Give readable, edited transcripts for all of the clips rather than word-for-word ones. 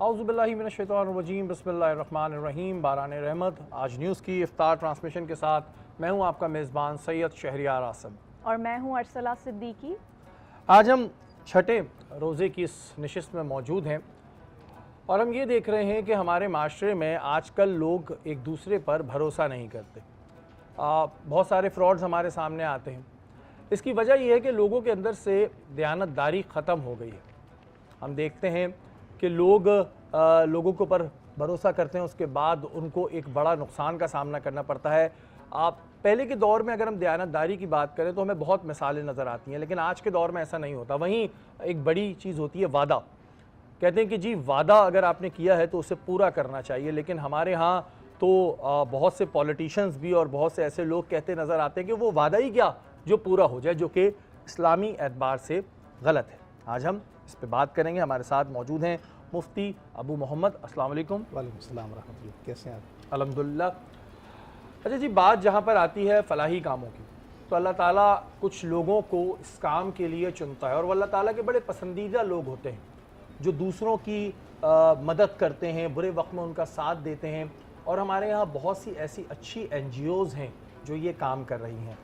औज़ुबिल्लाहिमिनश्शैतानिर्रजीम बिस्मिल्लाहिर्रहमानिर्रहीम। बारान रहमत। आज न्यूज़ की इफ्तार ट्रांसमिशन के साथ मैं हूं आपका मेज़बान सैयद शहरियार आसम और मैं हूं अरसला सिद्दीकी। आज हम छठे रोज़े की इस नशिस्त में मौजूद हैं और हम ये देख रहे हैं कि हमारे माशरे में आजकल लोग एक दूसरे पर भरोसा नहीं करते। बहुत सारे फ्रॉड्स हमारे सामने आते हैं। इसकी वजह यह है कि लोगों के अंदर से दयानतदारी ख़त्म हो गई है। हम देखते हैं कि लोगों के ऊपर भरोसा करते हैं, उसके बाद उनको एक बड़ा नुकसान का सामना करना पड़ता है। आप पहले के दौर में अगर हम दयानतदारी की बात करें तो हमें बहुत मिसालें नज़र आती हैं, लेकिन आज के दौर में ऐसा नहीं होता। वहीं एक बड़ी चीज़ होती है वादा। कहते हैं कि जी वादा अगर आपने किया है तो उसे पूरा करना चाहिए, लेकिन हमारे यहाँ तो बहुत से पॉलिटिशियंस भी और बहुत से ऐसे लोग कहते नज़र आते हैं कि वो वादा ही क्या जो पूरा हो जाए, जो कि इस्लामी एतबार से गलत है। आज हम इस पर बात करेंगे। हमारे साथ मौजूद हैं मुफ्ती अबू मोहम्मद। अस्सलाम वालेकुम। वालेकुम सलाम रहमतुल्लाह। कैसे हैं आप? अल्हम्दुलिल्लाह। अच्छा जी, बात जहाँ पर आती है फलाही कामों की, तो अल्लाह ताला कुछ लोगों को इस काम के लिए चुनता है और अल्लाह ताला के बड़े पसंदीदा लोग होते हैं जो दूसरों की मदद करते हैं, बुरे वक्त में उनका साथ देते हैं। और हमारे यहाँ बहुत सी ऐसी अच्छी NGOs हैं जो ये काम कर रही हैं।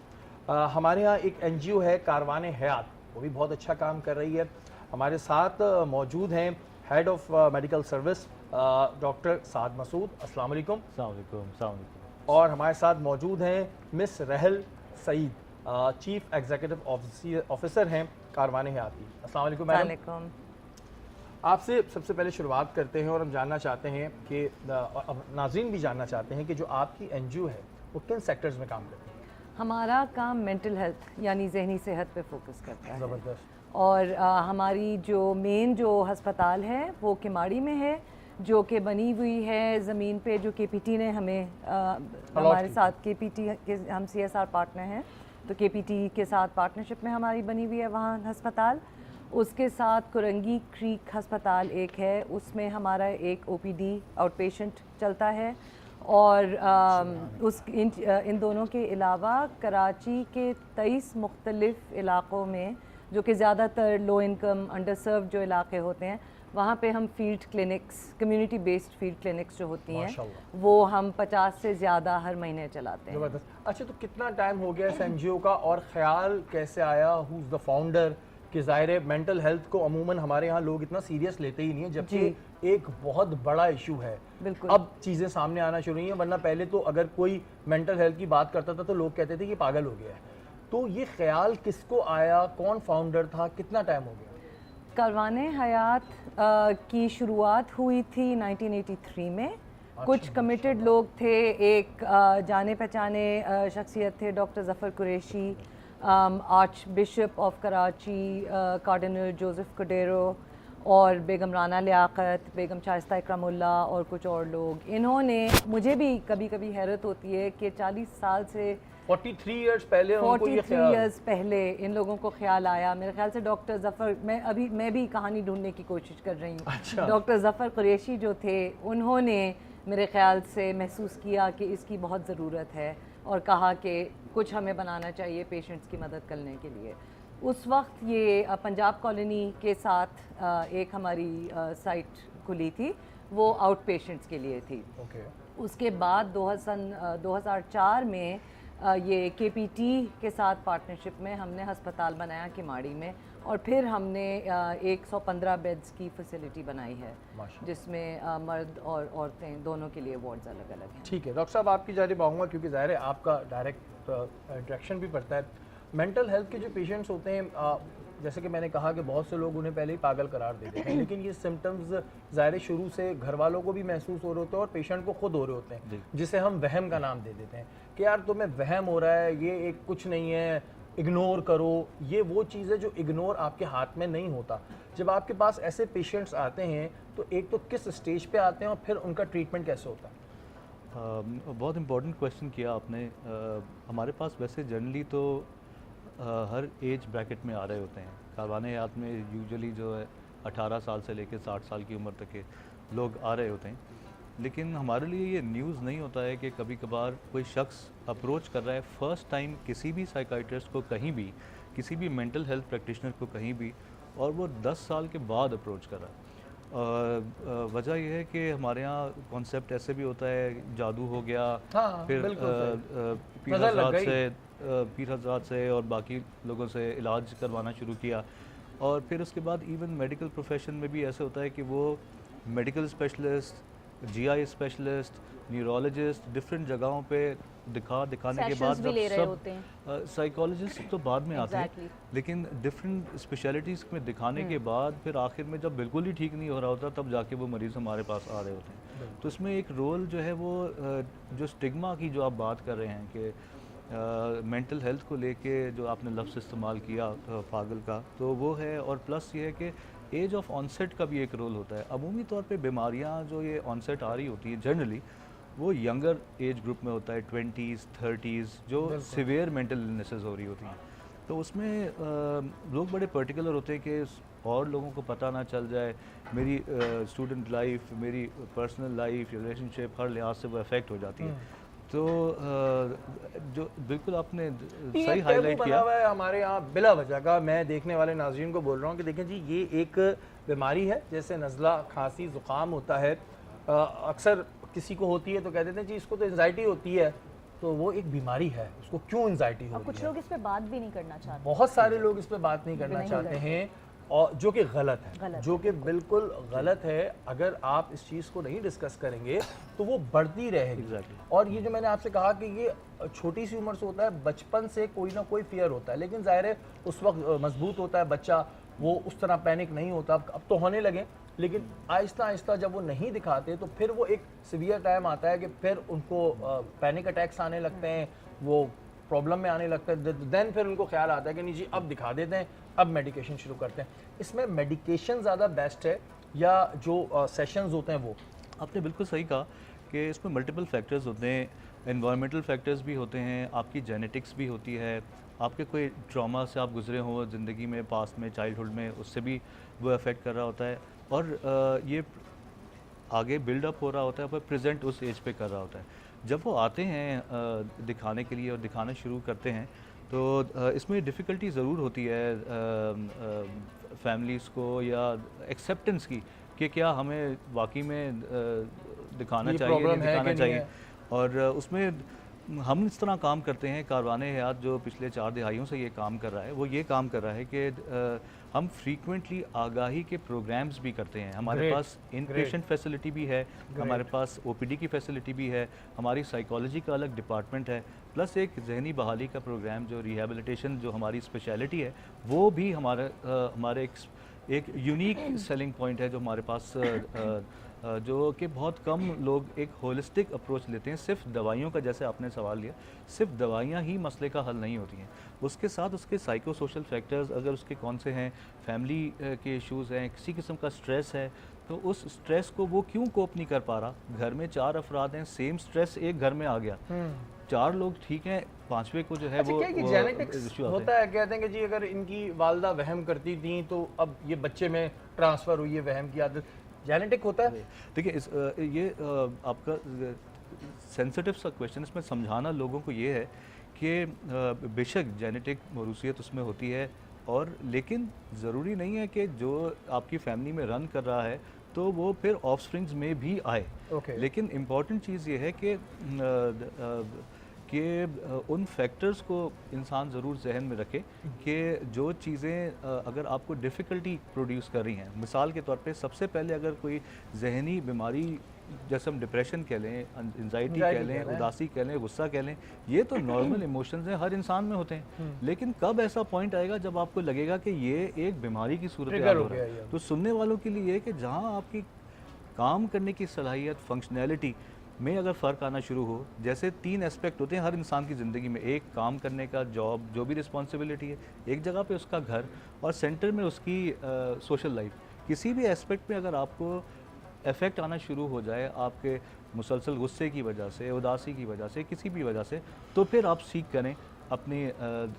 हमारे यहाँ एक NGO है कारवान हयात, वो भी बहुत अच्छा काम कर रही है। हमारे साथ मौजूद हैं head of medical service doctor Saad Masood. अस्सलाम वालेकुम। अस्सलाम वालेकुम। और हमारे साथ मौजूद हैं मिस रहल सईद, चीफ एग्जीक्यूटिव ऑफिसर हैं कारवान हयाती। अस्सलाम वालेकुम मैडम। आपसे सबसे पहले शुरुआत करते हैं और हम जानना चाहते हैं कि नाज़रीन भी जानना चाहते हैं कि जो आपकी NGO है वो किन सेक्टर्स में काम करती है? हमारा काम मेंटल हेल्थ यानी जहनी सेहत पे फोकस करता है। ज़बरदस्त। और हमारी जो मेन जो हस्पताल है वो किमाड़ी में है, जो कि बनी हुई है ज़मीन पे, जो KPT ने हमें हमारे साथ KPT के हम CSR पार्टनर हैं, तो KPT के साथ पार्टनरशिप में हमारी बनी हुई है वहाँ हस्पताल। उसके साथ कुरंगी क्रीक हस्पताल एक है, उसमें हमारा एक OPD आउट पेशेंट चलता है। और इन दोनों के अलावा कराची के 23 मुख्तलिफ़ इलाक़ों में, जो कि ज़्यादातर लो इनकम अंडर सर्व जो इलाके होते हैं, वहाँ पे हम field clinics, community based field clinics जो होती हैं वो हम 50 से ज़्यादा हर महीने चलाते हैं। अच्छा, तो कितना टाइम हो गया इस NGO का और ख्याल कैसे आया? Who is the founder? कि ज़ाहिर है मेंटल हेल्थ को अमूमन हमारे यहाँ लोग इतना सीरियस लेते ही नहीं है, जबकि एक बहुत बड़ा इशू है। बिल्कुल। अब चीज़ें सामने आना शुरू हुई हैं, वरना पहले तो अगर कोई मेंटल हेल्थ की बात करता था तो लोग कहते थे कि पागल हो गया है। तो ये ख्याल किसको आया, कौन फाउंडर था, कितना टाइम हो गया? कारवान हयात की शुरुआत हुई थी 1983 में। कुछ कमिटेड लोग थे। एक जाने पहचाने शख्सियत थे doctor Zafar Qureshi, archbishop of Karachi, cardinal Joseph Cordeiro और बेगम राना लियाकत, बेगम शाइस्ता इकरामुल्ला और कुछ और लोग। इन्होंने, मुझे भी कभी कभी हैरत होती है कि 40 साल से 43 इयर्स पहले 43 इयर्स पहले इन लोगों को ख्याल आया। मेरे ख्याल से डॉक्टर ज़फ़र, मैं भी कहानी ढूंढने की कोशिश कर रही हूँ। अच्छा। डॉक्टर ज़फ़र कुरैशी जो थे, उन्होंने मेरे ख्याल से महसूस किया कि इसकी बहुत ज़रूरत है और कहा कि कुछ हमें बनाना चाहिए पेशेंट्स की मदद करने के लिए। उस वक्त ये पंजाब कॉलोनी के साथ एक हमारी साइट खुली थी, वो आउट पेशेंट्स के लिए थी। उसके बाद 2004 में ये KPT के साथ पार्टनरशिप में हमने हस्पताल बनाया किमाड़ी में, और फिर हमने 115 बेड्स की फैसिलिटी बनाई है, जिसमें मर्द और औरतें दोनों के लिए वार्ड्स अलग अलग हैं। ठीक है डॉक्टर साहब, आपकी जानिब आऊँगा क्योंकि ज़ाहिर है आपका डायरेक्ट इंटरेक्शन भी पड़ता है। मेंटल हेल्थ के जो पेशेंट्स होते हैं, जैसे कि मैंने कहा कि बहुत से लोग उन्हें पहले ही पागल करार देते हैं, लेकिन ये सिम्टम्स ज़ाहिर शुरू से घर वालों को भी महसूस हो रहे होते हैं और पेशेंट को खुद हो रहे होते हैं, जिसे हम वहम का नाम दे देते हैं कि यार तुम्हें वहम हो रहा है, ये एक कुछ नहीं है, इग्नोर करो। ये वो चीज़ है जो इग्नोर आपके हाथ में नहीं होता। जब आपके पास ऐसे पेशेंट्स आते हैं तो एक तो किस स्टेज पे आते हैं और फिर उनका ट्रीटमेंट कैसे होता है? बहुत इम्पोर्टेंट क्वेश्चन किया आपने। हमारे पास वैसे जनरली तो हर एज ब्रैकेट में आ रहे होते हैं। कारवान हयात में यूजुअली जो है 18 साल से लेकर 60 साल की उम्र तक के लोग आ रहे होते हैं, लेकिन हमारे लिए ये न्यूज़ नहीं होता है कि कभी कभार कोई शख्स अप्रोच कर रहा है फ़र्स्ट टाइम किसी भी साइकाइट्रिस्ट को कहीं भी, किसी भी मेंटल हेल्थ प्रैक्टिशनर को कहीं भी, और वो 10 साल के बाद अप्रोच कर रहा है। वजह यह है कि हमारे यहाँ कॉन्सेप्ट ऐसे भी होता है, जादू हो गया, हाँ, फिर बिल्कुल सही। पीर नज़र लग हज़रात गई। से पीर हज़रात से और बाकी लोगों से इलाज करवाना शुरू किया। और फिर उसके बाद इवन मेडिकल प्रोफेशन में भी ऐसे होता है कि वो medical specialist, GI specialist, neurologist different जगहों पे दिखाने के बाद सेशंस भी ले रहे होते हैं। जब साइकोलॉजिस्ट तो बाद में आते Exactly. हैं, लेकिन डिफरेंट स्पेशलिटीज़ में दिखाने के बाद फिर आखिर में जब बिल्कुल ही ठीक नहीं हो रहा होता तब जाके वो मरीज़ हमारे पास आ रहे होते हैं। तो इसमें एक रोल जो है वो जो स्टिग्मा की जो आप बात कर रहे हैं कि मेंटल हेल्थ को लेके जो आपने लफ्ज़ इस्तेमाल किया पागल का, तो वो है। और प्लस ये है कि एज ऑफ ऑनसेट का भी एक रोल होता है। अमूमी तौर पे बीमारियां जो ये ऑनसेट आ रही होती है जनरली वो यंगर एज ग्रुप में होता है, 20s 30s, जो सिवियर मेंटल इलनेसेस हो रही होती हैं। तो उसमें लोग बड़े पर्टिकुलर होते हैं कि और लोगों को पता ना चल जाए, मेरी स्टूडेंट लाइफ, मेरी पर्सनल लाइफ, रिलेशनशिप हर लिहाज से वो अफेक्ट हो जाती है। तो जो बिल्कुल आपने ये सही एक हाईलाइट टैबू किया। बना हुआ है हमारे यहाँ बिला वजह का। मैं देखने वाले नाज़रीन को बोल रहा हूँ कि देखें जी, ये एक बीमारी है जैसे नज़ला, खांसी, ज़ुकाम होता है। अक्सर किसी को होती है तो कह देते हैं जी इसको तो एंजाइटी होती है, तो वो एक बीमारी है, उसको क्यों एंजाइटी हो और रही कुछ है। लोग इस पे बात भी नहीं करना चाहते। बहुत सारे लोग इस पे बात नहीं करना नहीं चाहते करते। हैं, और जो कि गलत है, गलत जो कि बिल्कुल गलत है। अगर आप इस चीज़ को नहीं डिस्कस करेंगे तो वो बढ़ती रहेगी। Exactly. और ये जो मैंने आपसे कहा कि ये छोटी सी उम्र से होता है, बचपन से कोई ना कोई फियर होता है, लेकिन जाहिर है उस वक्त मजबूत होता है बच्चा, वो उस तरह पैनिक नहीं होता। अब तो होने लगे, लेकिन आहिस्ता आहिस्ता जब वो नहीं दिखाते तो फिर वो एक सीवियर टाइम आता है कि फिर उनको पैनिक अटैक्स आने लगते हैं, वो प्रॉब्लम में आने लगता है। देन फिर उनको ख्याल आता है कि नहीं जी अब दिखा देते हैं, अब मेडिकेशन शुरू करते हैं। इसमें मेडिकेशन ज़्यादा बेस्ट है या जो सेशंस होते हैं वो? आपने बिल्कुल सही कहा कि इसमें मल्टीपल फैक्टर्स होते हैं, एनवायरमेंटल फैक्टर्स भी होते हैं, आपकी जेनेटिक्स भी होती है, आपके कोई ट्रॉमा से आप गुजरे हो ज़िंदगी में, पास्ट में, चाइल्डहुड में, उससे भी वो अफेक्ट कर रहा होता है। और ये आगे बिल्डअप हो रहा होता है, पर प्रेजेंट उस एज पे कर रहा होता है। जब वो आते हैं दिखाने के लिए और दिखाना शुरू करते हैं तो इसमें डिफ़िकल्टी ज़रूर होती है फैमिलीज़ को या एक्सेप्टेंस की कि क्या हमें वाकई में दिखाना ये चाहिए, प्रॉब्लम नहीं है दिखाना कि नहीं चाहिए। है। और उसमें हम इस तरह काम करते हैं, कारवाने हयात जो पिछले 4 दिहाइयों से ये काम कर रहा है, वो ये काम कर रहा है कि हम फ्रीक्वेंटली आगाही के प्रोग्राम्स भी करते हैं। हमारे Great, पास इन पेशेंट फैसिलिटी भी है, हमारे Great. पास ओपीडी की फैसिलिटी भी है, हमारी साइकोलॉजी का अलग डिपार्टमेंट है, प्लस एक जहनी बहाली का प्रोग्राम जो रिहैबिलिटेशन जो हमारी स्पेशलिटी है वो भी हमारे एक यूनिक सेलिंग पॉइंट है जो हमारे पास जो कि बहुत कम लोग एक होलिस्टिक अप्रोच लेते हैं। सिर्फ दवाइयों का, जैसे आपने सवाल लिया, सिर्फ दवाइयाँ ही मसले का हल नहीं होती हैं, उसके साथ उसके साइको सोशल फैक्टर्स अगर उसके कौन से हैं, फैमिली के इश्यूज़ हैं, किसी किस्म का स्ट्रेस है, तो उस स्ट्रेस को वो क्यों कोप नहीं कर पा रहा। घर में 4 अफराद हैं, सेम स्ट्रेस एक घर में आ गया, 4 लोग ठीक हैं, 5वें को जो है अच्छा, वो क्या है कि वो जेनेटिक्स issue आते होता हैं। है, कहते हैं कि जी अगर इनकी वालदा वहम करती थी तो अब ये बच्चे में ट्रांसफ़र हुई है वहम की आदत, जेनेटिक होता है। देखिए ये आपका सेंसिटिव सा क्वेश्चन, इसमें समझाना लोगों को ये है कि बेशक जेनेटिक मौरूसियत उसमें होती है, और लेकिन ज़रूरी नहीं है कि जो आपकी फैमिली में रन कर रहा है तो वो फिर ऑफस्प्रिंग्स में भी आए। Okay. लेकिन इम्पॉर्टेंट चीज़ ये है कि उन फैक्टर्स को इंसान ज़रूर जहन में रखे कि जो चीज़ें अगर आपको डिफ़िकल्टी प्रोड्यूस कर रही हैं, मिसाल के तौर पे सबसे पहले अगर कोई जहनी बीमारी जैसे हम डिप्रेशन कह लें, एंजाइटी कह लें, उदासी कह लें, गुस्सा कह लें, ये तो नॉर्मल इमोशंस हैं, हर इंसान में होते हैं। लेकिन कब ऐसा पॉइंट आएगा जब आपको लगेगा कि ये एक बीमारी की सूरत ट्रिगर हो हो रहा गया है। ये। तो सुनने वालों के लिए ये कि जहाँ आपकी काम करने की सलाहियत, फंक्शनैलिटी में अगर फ़र्क आना शुरू हो, जैसे 3 एस्पेक्ट होते हैं हर इंसान की ज़िंदगी में, एक काम करने का, जॉब, जो भी रिस्पॉन्सिबिलिटी है, एक जगह पे उसका घर, और सेंटर में उसकी सोशल लाइफ। किसी भी एस्पेक्ट में अगर आपको इफ़ेक्ट आना शुरू हो जाए आपके मुसलसल गुस्से की वजह से, उदासी की वजह से, किसी भी वजह से, तो फिर आप सीख करें अपनी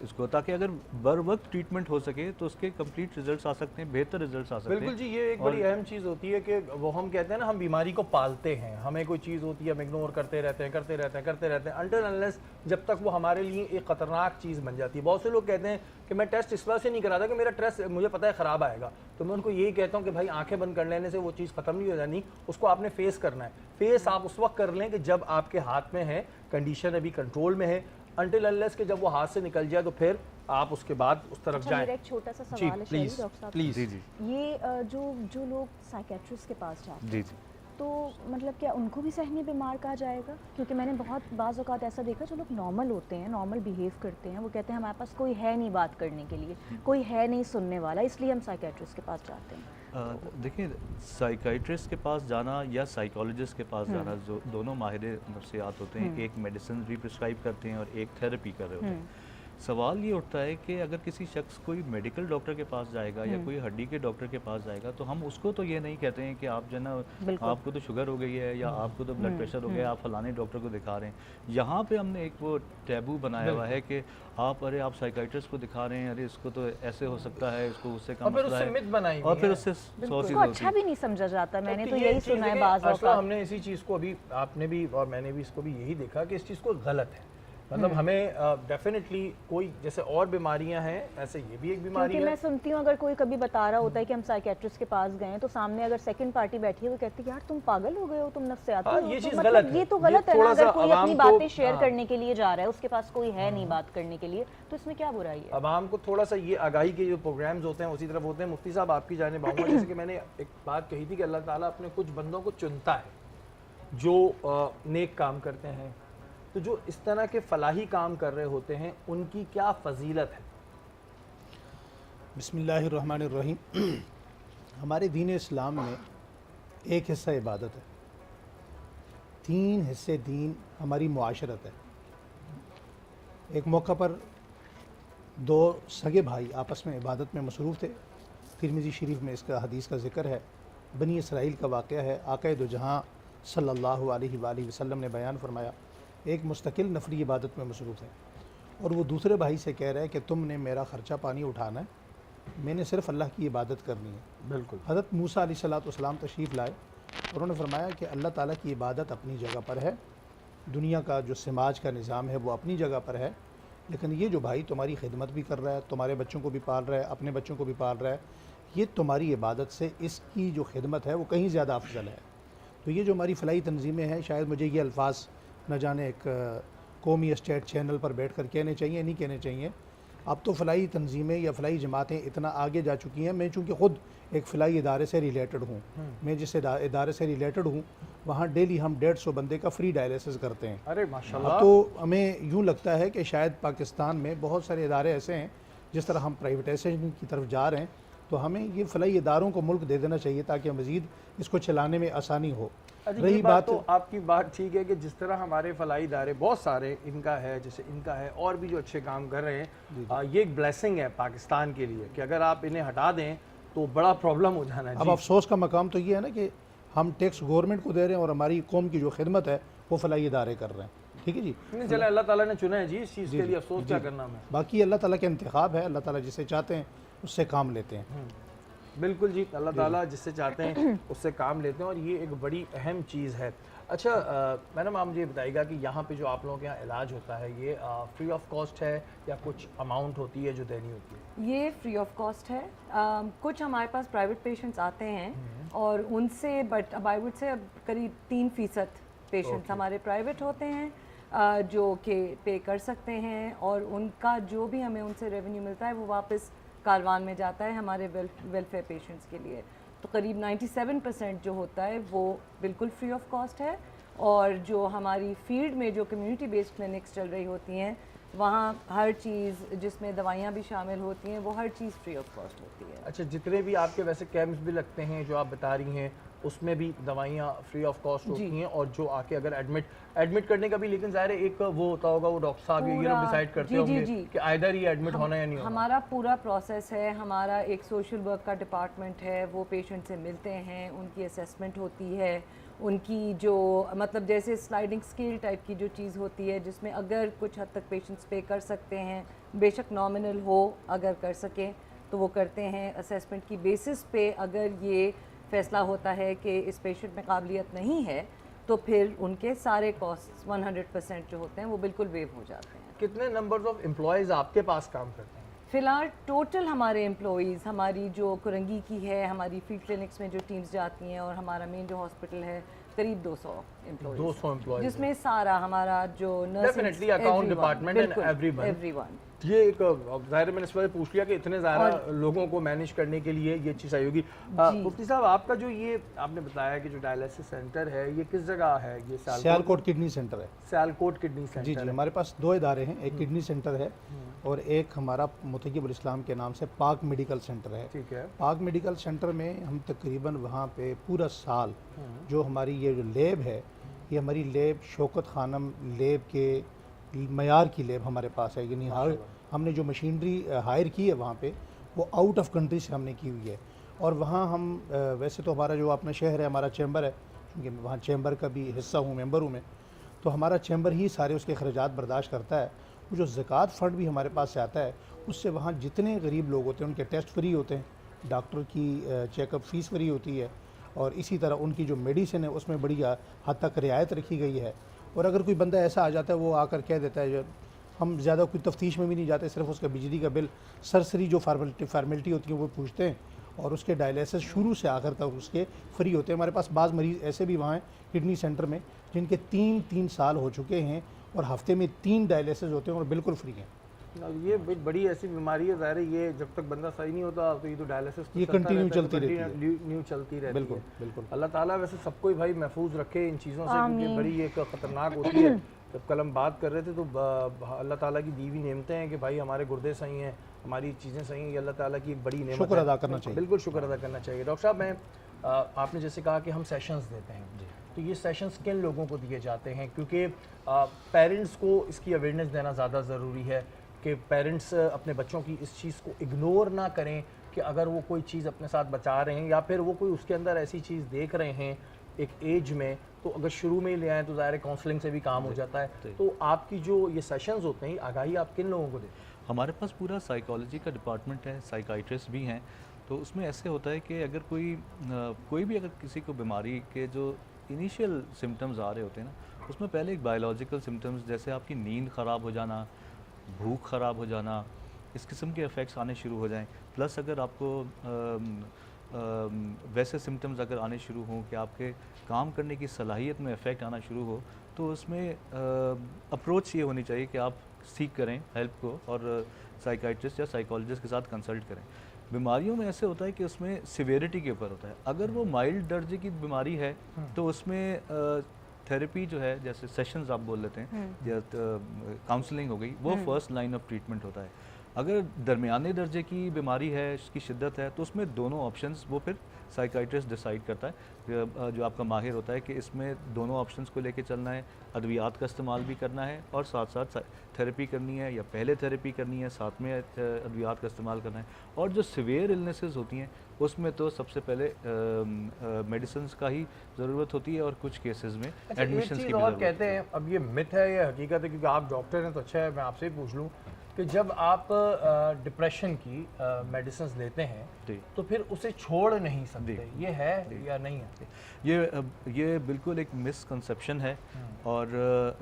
इसको, ताकि अगर बर वक्त ट्रीटमेंट हो सके तो उसके कंप्लीट रिजल्ट्स आ सकते हैं, बेहतर रिजल्ट्स आ सकते हैं। बिल्कुल जी, ये एक बड़ी अहम चीज़ होती है कि वो हम कहते हैं ना, हम बीमारी को पालते हैं, हमें कोई चीज़ होती है हम इग्नोर करते रहते हैं अनटिल अनलेस जब तक वो हमारे लिए एक ख़तरनाक चीज़ बन जाती है। बहुत से लोग कहते हैं कि मैं टेस्ट इस वजह से नहीं कराता कि मेरा टेस्ट मुझे पता है ख़राब आएगा, तो मैं उनको यही कहता हूँ कि भाई आंखें बंद कर लेने से वो चीज़ ख़त्म नहीं हो जानी, उसको आपने फेस करना है। फेस आप उस वक्त कर लें कि जब आपके हाथ में है, कंडीशन अभी कंट्रोल में है, अनटिल अनलेस कि जब वो हाथ से निकल जाए तो फिर आप उसके बाद उस तरफ अच्छा, जाएं। मेरा एक छोटा सा जी सवाल है प्लीज़ डॉक्टर साहब। प्लीज़। जी जी ये जो लोग साइकेट्रिस्ट के पास जाते हैं, जी जी तो मतलब क्या उनको भी सहनी बीमार कहा जाएगा? क्योंकि मैंने बहुत बाज़ औक़ात ऐसा देखा, जो लोग नॉर्मल होते हैं, नॉर्मल बिहेव करते हैं, वो कहते हैं हमारे पास कोई है नहीं बात करने के लिए, कोई है नहीं सुनने वाला, इसलिए हम साइकेट्रिस्ट के पास जाते हैं। देखिए, साइकाइट्रिस्ट के पास जाना या साइकोलॉजिस्ट के पास जाना, जो दोनों माहिर नफ्सियात होते हैं, एक मेडिसिन भी प्रिस्क्राइब करते हैं और एक थेरेपी कर रहे होते हैं। सवाल ये उठता है कि अगर किसी शख्स कोई मेडिकल डॉक्टर के पास जाएगा या कोई हड्डी के डॉक्टर के पास जाएगा, तो हम उसको तो ये नहीं कहते हैं कि आप जो है ना, आपको तो शुगर हो गई है या आपको तो ब्लड प्रेशर हो गया, आप फलाने डॉक्टर को दिखा रहे हैं। यहाँ पे हमने एक वो टैबू बनाया हुआ है कि आप साइकाइट्रिस्ट को दिखा रहे हैं, अरे इसको तो ऐसे हो सकता है, इसको उससे कम मसला है, और फिर उससे 100 चीज़ें अच्छा भी नहीं समझा जाता। मैंने तो यही सुना है बाज़ असल औक़ात। हमने इसी चीज़ को अभी, आपने भी और मैंने भी इसको भी यही देखा कि इस चीज़ को गलत है। मतलब हमें डेफिनेटली कोई जैसे और बीमारियां हैं, ऐसे ये भी एक बीमारी क्योंकि है। मैं सुनती हूँ, अगर कोई कभी बता रहा होता है कि हम साइकेट्रिस्ट के पास गए, तो सामने अगर सेकंड पार्टी बैठी है, वो कहती है यार तुम पागल हो गए हो, तुम नफ्सियाती हो। ये तो चीज़ मतलब गलत है। ये तो ये गलत है ना, थोड़ा सा अगर कोई अपनी आवाम को- बातें शेयर हाँ। करने के लिए जा रहा है, उसके पास कोई है नहीं बात करने के लिए, तो इसमें क्या बुराई है? आवाम को थोड़ा सा ये आगाही के जो प्रोग्राम्स होते हैं उसी तरफ होते हैं। मुफ्ती साहब आपकी जानिब आऊँगा, जैसे कि मैंने एक बात कही थी कि अल्लाह ताला अपने कुछ बंदों को चुनता है जो नेक काम करते हैं, तो जो इस तरह के फलाही काम कर रहे होते हैं उनकी क्या फजीलत है? बिस्मिल्लाहिर्रहमानिर्रहीम। हमारे दीन इस्लाम में एक हिस्सा इबादत है, 3 हिस्से दीन हमारी मुआशरत है। एक मौका पर 2 सगे भाई आपस में इबादत में मसरूफ़ थे। तिरमिज़ी शरीफ में इसका हदीस का ज़िक्र है, बनी इसराइल का वाक़या है। आक़ा दो जहाँ सल्लल्लाहु अलैहि वसल्लम ने बयान फरमाया, एक मुस्तकिल नफली इबादत में मसरूफ़ है और वो दूसरे भाई से कह रहा है कि तुमने मेरा ख़र्चा पानी उठाना है, मैंने सिर्फ़ अल्लाह की इबादत करनी है। बिल्कुल। हज़रत मूसा अलैहिस्सलाम तशरीफ़ लाए और उन्होंने फरमाया कि अल्लाह ताला की इबादत अपनी जगह पर है, दुनिया का जो समाज का निज़ाम है वो अपनी जगह पर है, लेकिन ये जो भाई तुम्हारी खिदमत भी कर रहा है, तुम्हारे बच्चों को भी पाल रहा है, अपने बच्चों को भी पाल रहा है, ये तुम्हारी इबादत से इसकी जो खिदमत है वो कहीं ज़्यादा अफजल है। तो ये जो हमारी फ़लाही तंजीमें हैं, शायद मुझे ये अल्फाज न जाने एक कौमी स्टेट चैनल पर बैठ कर कहने चाहिए, नहीं कहने चाहिए। अब तो फ़लाही तंजीमें या फ़लाही जमातें इतना आगे जा चुकी हैं। मैं चूँकि ख़ुद एक फ़लाही इदारे से रिलेटेड हूँ, मैं जिस इदारे से रिलेटेड हूँ वहाँ डेली हम 150 बंदे का फ्री डायलिसिस करते हैं। अरे माशाल्लाह। तो हमें यूँ लगता है कि शायद पाकिस्तान में बहुत सारे इदारे ऐसे हैं, जिस तरह हम प्राइवेटाइजेशन की तरफ जा रहे हैं, तो हमें ये फ़लाही इदारों को मुल्क दे देना चाहिए ताकि मज़ीद इसको चलाने में आसानी हो। रही बात, तो आपकी बात ठीक है कि जिस तरह हमारे फलाही इदारे बहुत सारे, इनका है जैसे इनका है और भी जो अच्छे काम कर रहे हैं, ये एक ब्लेसिंग है पाकिस्तान के लिए कि अगर आप इन्हें हटा दें तो बड़ा प्रॉब्लम हो जाना है। अब अफसोस का मकाम तो ये है ना कि हम टैक्स गवर्नमेंट को दे रहे हैं और हमारी कौम की जो खिदमत है वो फलाही इदारे कर रहे हैं। ठीक है जी, नहीं चले, अल्लाह ताला ने चुना है जी, इस चीज़ के लिए अफसोस क्या करना हमें। बाकी अल्लाह ताला के इंतखाब है, अल्लाह ताला जिसे चाहते हैं उससे काम लेते हैं। बिल्कुल जी, अल्लाह ताला जिससे चाहते हैं उससे काम लेते हैं और ये एक बड़ी अहम चीज़ है। अच्छा मैडम, आप मुझे बताइएगा कि यहाँ पे जो आप लोगों के यहाँ इलाज होता है ये फ्री ऑफ कॉस्ट है या कुछ अमाउंट होती है जो देनी होती है? ये फ्री ऑफ कॉस्ट है। कुछ हमारे पास प्राइवेट पेशेंट्स आते हैं और उनसे, बट अब आई वुड से करीब 3% पेशेंट्स हमारे प्राइवेट होते हैं जो कि पे कर सकते हैं और उनका जो भी हमें उनसे रेवेन्यू मिलता है वो वापस कारवान में जाता है हमारे वेलफेयर पेशेंट्स के लिए। तो करीब 97% जो होता है वो बिल्कुल फ्री ऑफ कॉस्ट है। और जो हमारी फील्ड में जो कम्युनिटी बेस्ड क्लिनिक्स चल रही होती हैं वहाँ हर चीज़, जिसमें दवाइयाँ भी शामिल होती हैं, वो हर चीज़ फ्री ऑफ कॉस्ट होती है। अच्छा, जितने भी आपके वैसे कैंप्स भी लगते हैं जो आप बता रही हैं उसमें भी दवाइयाँ फ्री ऑफ कॉस्ट होती हैं और जो आके अगर एडमिट करने का भी, लेकिन ज़ाहिर है एक वो होता होगा, वो डॉक्टर साहब ये लोग डिसाइड करते होंगे कि आइदर ही एडमिट होना या नहीं होना। हमारा पूरा प्रोसेस है, हमारा एक सोशल वर्क का डिपार्टमेंट है, वो पेशेंट से मिलते हैं, उनकी असेसमेंट होती है, उनकी जो मतलब जैसे स्लाइडिंग स्केल टाइप की जो चीज़ होती है जिसमें अगर कुछ हद तक पेशेंट्स पे कर सकते हैं, बेशक नॉमिनल हो, अगर कर सकें तो वो करते हैं। असेसमेंट की बेसिस पे अगर ये फ़ैसला होता है कि इस पेशेंट में काबिलियत नहीं है तो फिर उनके सारे कॉस्ट 100% जो होते हैं वो बिल्कुल वेव हो जाते हैं। कितने नंबर्स ऑफ एम्प्लॉयज़ आपके पास काम करते हैं? फ़िलहाल टोटल हमारे एम्प्लॉइज़, हमारी जो कुरंगी की है, हमारी फील्ड क्लिनिक्स में जो टीम्स जाती हैं और हमारा मेन जो हॉस्पिटल है, करीब 200 एम्प्लॉइज़, 200 एम्प्लॉयज़, जिसमें सारा हमारा जो nursing, definitely account department and everyone. ये एक ज़ाहिर है मैंने इस वजह पूछ लिया कि इतने ज़्यादा लोगों को मैनेज करने के लिए ये चीज़ आई होगी। मुफ्ती साहब, आपका जो ये आपने बताया कि जो डायलिसिस सेंटर है ये किस जगह है? ये सियालकोट किडनी सेंटर है। Sialkot kidney centre. जी जी, हमारे पास 2 इदारे हैं, एक किडनी सेंटर है और एक हमारा मुतकीबुल इस्लाम के नाम से पाक मेडिकल सेंटर है। ठीक है। पाक मेडिकल सेंटर में हम तकरीबन वहाँ पे पूरा साल जो हमारी ये जो लैब है, ये हमारी लैब शौकत खानम लैब के मयार की लैब हमारे पास है। यानी हमने जो मशीनरी हायर की है वहाँ पे वो आउट ऑफ कंट्री से हमने की हुई है। और वहाँ हम वैसे तो हमारा जो अपना शहर है, हमारा चैम्बर है, क्योंकि वहाँ चैम्बर का भी हिस्सा हूँ, मेंबर हूँ मैं, तो हमारा चैम्बर ही सारे उसके खर्चात बर्दाश्त करता है। वो जो ज़कात फ़ंड भी हमारे पास से आता है उससे वहाँ जितने गरीब लोग होते हैं उनके टेस्ट फ्री होते हैं, डॉक्टर की चेकअप फ़ीस फ्री होती है और इसी तरह उनकी जो मेडिसिन है उसमें बड़ी हद तक रियायत रखी गई है। और अगर कोई बंदा ऐसा आ जाता है वो आकर कह देता है, हम ज़्यादा कोई तफ्तीश में भी नहीं जाते, सिर्फ उसका बिजली का बिल, सरसरी जो फार्मेलिटी होती है वो पूछते हैं और उसके डायलिसिस शुरू से आखिर तक उसके फ्री होते हैं। हमारे पास बाज़ मरीज़ ऐसे भी वहाँ हैं किडनी सेंटर में जिनके 3 साल हो चुके हैं और हफ्ते में 3 डायलिसिस होते हैं और बिल्कुल फ्री हैं। ये बड़ी ऐसी बीमारी है, ज़ाहिर है ये जब तक बंदा सही नहीं होता तो ये तो डायलिसिस ये कंटिन्यू चलती रहती है। बिल्कुल बिल्कुल। अल्लाह ताला वैसे सबको ही भाई महफूज रखे इन चीज़ों से, क्योंकि बड़ी एक ख़तरनाक होती है। जब कल हम बात कर रहे थे तो अल्लाह ताला की दी हुई नेमतें हैं कि भाई हमारे गुर्दे सही हैं, हमारी चीज़ें सही हैं, ये अल्लाह ताला की एक बड़ी नेमत है, शुक्र अदा करना चाहिए। बिल्कुल शुक्र अदा करना चाहिए। डॉक्टर साहब, मैं आपने जैसे कहा कि हम सेशंस देते हैं, तो ये सेशंस किन लोगों को दिए जाते हैं? क्योंकि पेरेंट्स को इसकी अवेयरनेस देना ज़्यादा ज़रूरी है कि पेरेंट्स अपने बच्चों की इस चीज़ को इग्नोर ना करें कि अगर वो कोई चीज़ अपने साथ बचा रहे हैं या फिर वो कोई उसके अंदर ऐसी चीज़ देख रहे हैं एक एज में, तो अगर शुरू में ही ले आएँ तो ज़ाहिर है काउंसलिंग से भी काम हो जाता है। तो आपकी जो ये सेशंस होते हैं, आगाही आप किन लोगों को देते हैं? हमारे पास पूरा साइकोलॉजी का डिपार्टमेंट है, साइकाइट्रिस्ट भी हैं। तो उसमें ऐसे होता है कि अगर कोई भी अगर किसी को बीमारी के जो इनिशियल सिम्टम्स आ रहे होते हैं ना, उसमें पहले एक बायोलॉजिकल सिम्टम्स जैसे आपकी नींद ख़राब हो जाना, भूख ख़राब हो जाना, इस किस्म के इफ़ेक्ट्स आने शुरू हो जाएं। प्लस अगर आपको वैसे सिम्टम्स अगर आने शुरू हों कि आपके काम करने की सलाहियत में इफ़ेक्ट आना शुरू हो, तो उसमें अप्रोच ये होनी चाहिए कि आप सीख करें हेल्प को और साइकाइट्रिस्ट या साइकोलॉजिस्ट के साथ कंसल्ट करें। बीमारियों में ऐसे होता है कि उसमें सिवियरिटी के ऊपर होता है। अगर वो माइल्ड दर्जे की बीमारी है तो उसमें थेरेपी जो है, जैसे सेशंस आप बोल लेते हैं या काउंसलिंग हो गई, वो फर्स्ट लाइन ऑफ ट्रीटमेंट होता है। अगर दरमियाने दर्जे की बीमारी है, इसकी शिद्दत है, तो उसमें दोनों ऑप्शंस वो फिर साइकाइट्रिस्ट डिसाइड करता है, जो आपका माहिर होता है कि इसमें दोनों ऑप्शंस को लेके चलना है, अद्वियात का इस्तेमाल भी करना है और साथ साथ थेरेपी करनी है या पहले थेरेपी करनी है, साथ में अद्वियात का इस्तेमाल करना है। और जो सिवियर इलनेसेस होती हैं उसमें तो सबसे पहले मेडिसिन का ही ज़रूरत होती है और कुछ केसेस में एडमिशन की भी और ज़रूरत कहते हैं, अब ये मिथ है या हकीकत है, क्योंकि आप डॉक्टर हैं तो अच्छा है मैं आपसे ही पूछ लूँ कि जब आप डिप्रेशन की मेडिसिन लेते हैं तो फिर उसे छोड़ नहीं सकते, ये है या नहीं है? ये बिल्कुल एक मिसकंसेप्शन है और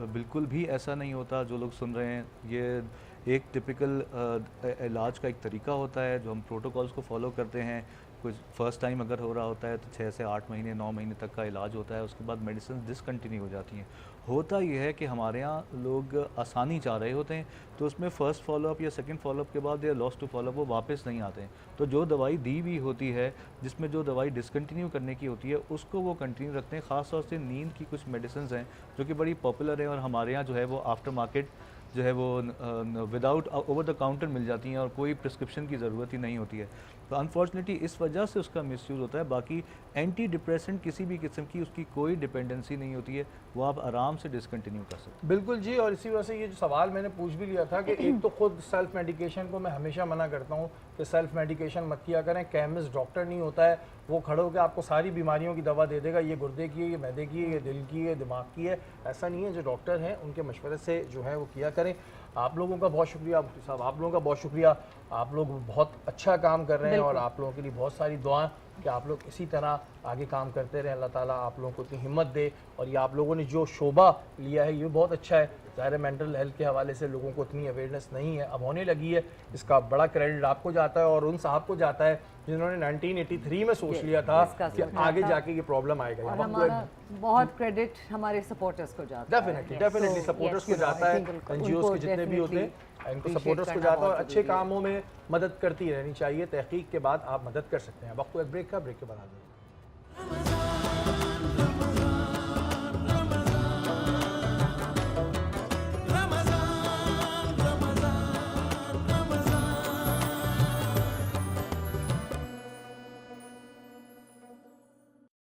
बिल्कुल भी ऐसा नहीं होता जो लोग सुन रहे हैं। ये एक टिपिकल इलाज का एक तरीका होता है जो हम प्रोटोकॉल्स को फॉलो करते हैं। कुछ फर्स्ट टाइम अगर हो रहा होता है तो 6 से 8 महीने 9 महीने तक का इलाज होता है, उसके बाद मेडिसिन डिसकंटिन्यू हो जाती हैं। होता यह है कि हमारे यहाँ लोग आसानी चाह रहे होते हैं, तो उसमें फ़र्स्ट फॉलोअप या सेकंड फॉलोअप के बाद या लॉस्ट टू फॉलोअप वो वापस नहीं आते हैं। तो जो दवाई दी हुई होती है, जिसमें जो दवाई डिसकंटिन्यू करने की होती है, उसको वो कंटिन्यू रखते हैं। ख़ास तौर से नींद की कुछ मेडिसिन हैं जो कि बड़ी पॉपुलर हैं और हमारे यहाँ जो है वो आफ्टर मार्केट जो है वो विदाउट ओवर द काउंटर मिल जाती हैं और कोई प्रिस्क्रिप्शन की ज़रूरत ही नहीं होती है। तो अनफॉर्चुनेटली इस वजह से उसका मिसयूज़ होता है। बाकी एंटी डिप्रेसेंट किसी भी किस्म की उसकी कोई डिपेंडेंसी नहीं होती है, वो आप आराम से डिसकंटिन्यू कर सकते हैं। बिल्कुल जी, और इसी वजह से ये जो सवाल मैंने पूछ भी लिया था कि एक तो खुद सेल्फ मेडिकेशन को मैं हमेशा मना करता हूँ कि सेल्फ मेडिकेशन मत किया करें। केमिस्ट डॉक्टर नहीं होता है, वो खड़े होकर आपको सारी बीमारियों की दवा दे देगा, ये गुर्दे की है, ये मैदे की है, ये दिल की है, दिमाग की है। ऐसा नहीं है। जो डॉक्टर हैं उनके मशवरे से जो है वो किया करें। आप लोगों का बहुत शुक्रिया मुफ्ती साहब, आप लोगों का बहुत शुक्रिया। आप लोग बहुत अच्छा काम कर रहे हैं और आप लोगों के लिए बहुत सारी दुआएं कि आप लोग इसी तरह आगे काम करते रहें। अल्लाह ताला आप लोगों को इतनी हिम्मत दे। और ये आप लोगों ने जो शोबा लिया है ये बहुत अच्छा है। ज़ाहिर है मेंटल हेल्थ के हवाले से लोगों को इतनी अवेयरनेस नहीं है, अब होने लगी है। इसका बड़ा क्रेडिट आपको जाता है और उन साहब को जाता है जिन्होंने 1983 में सोच लिया था कि आगे जाके ये प्रॉब्लम आएगा। और हमारा बहुत क्रेडिट हमारे सपोर्टर्स को जाता है। डेफिनेटली सपोर्टर्स को जाता है, एनजीओ के जितने भी होते हैं इनको सपोर्टर्स को जाता है और अच्छे कामों में मदद करती रहनी चाहिए। तहकीक के बाद आप मदद कर सकते हैं। वक्त ब्रेक का, ब्रेक के बाद